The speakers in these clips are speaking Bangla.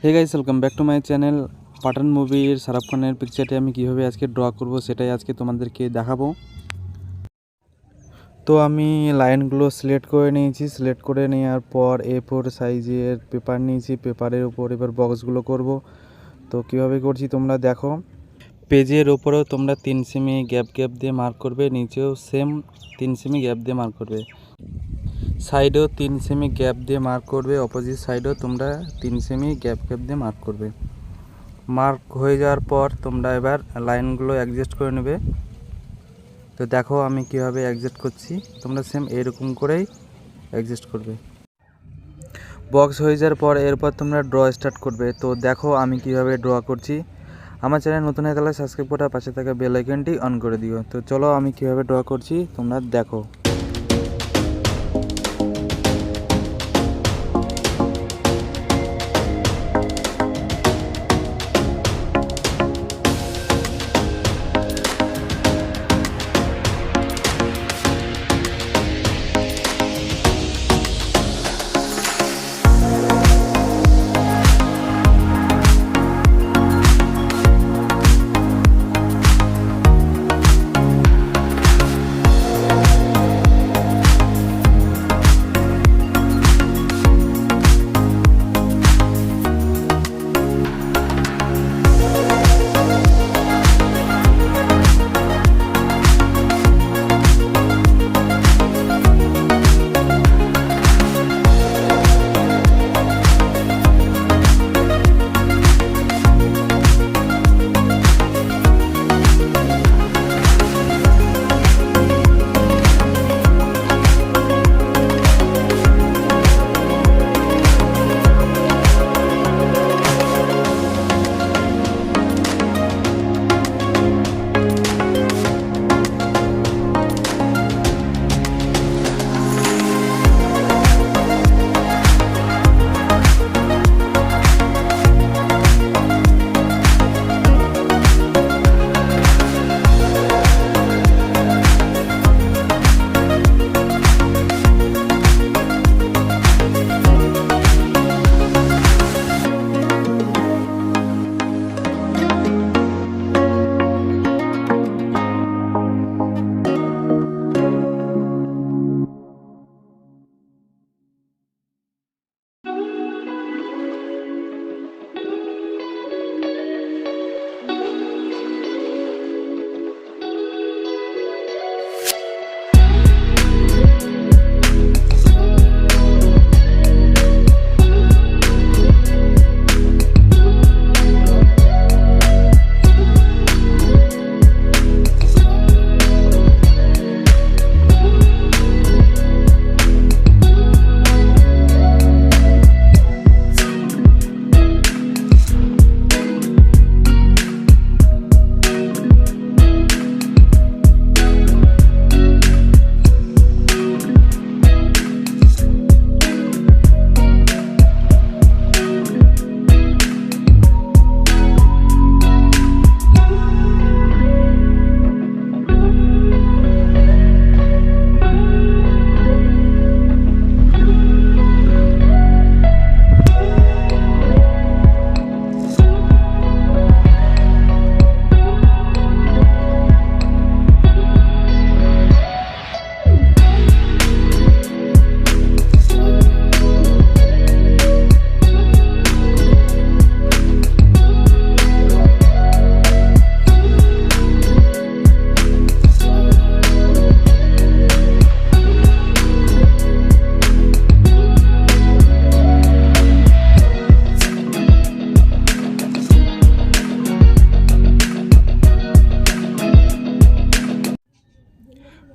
Hey guys welcome back to my channel. Pathaan मुभिर शाहरुख खानेर पिक्चारटी आमी किभाबे आजके ड्र करब सेटाई आजके तोमादेरके देखाबो। तो आमी लाइनगुलो सिलेक्ट करे निয়েছি। सिलेक्ट करे नेওয়ার पर A4 साइजेर पेपार निয়েছি। पेपारेर ऊपर एबार बक्सगुलो करब। तो किभाबे करছি তোমরা देखो। पेजेर ऊपरेও তোমরা 3 সেমি গ্যাপ গ্যাপ দিয়ে মার্ক করবে, নিচেও সেম 3 সেমি গ্যাপ দিয়ে মার্ক করবে, সাইডেও 3 সেমি গ্যাপ দিয়ে মার্ক করবে, অপোজিট সাইডেও তোমরা 3 সেমি গ্যাপ গ্যাপ দিয়ে মার্ক করবে। মার্ক হয়ে যাওয়ার পর তোমরা এবার লাইনগুলো অ্যাডজাস্ট করে নেবে। তো দেখো আমি কিভাবে অ্যাডজাস্ট করছি, তোমরা সেম এরকম করেই অ্যাডজাস্ট করবে। বক্স হয়ে যাওয়ার পর এরপর তোমরা ড্র স্টার্ট করবে। তো দেখো আমি কিভাবে ড্র করছি। আমার চ্যানেল নতুন হয়ে থাকলে সাবস্ক্রাইব করে পাশে থাকা বেল আইকনটি অন করে দিও। তো চলো আমি কিভাবে ড্র করছি তোমরা দেখো।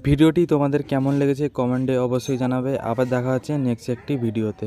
ভিডিওটি তোমাদের কেমন লেগেছে কমেন্টে অবশ্যই জানাবে। আবার দেখা হচ্ছে নেক্সট একটি ভিডিওতে।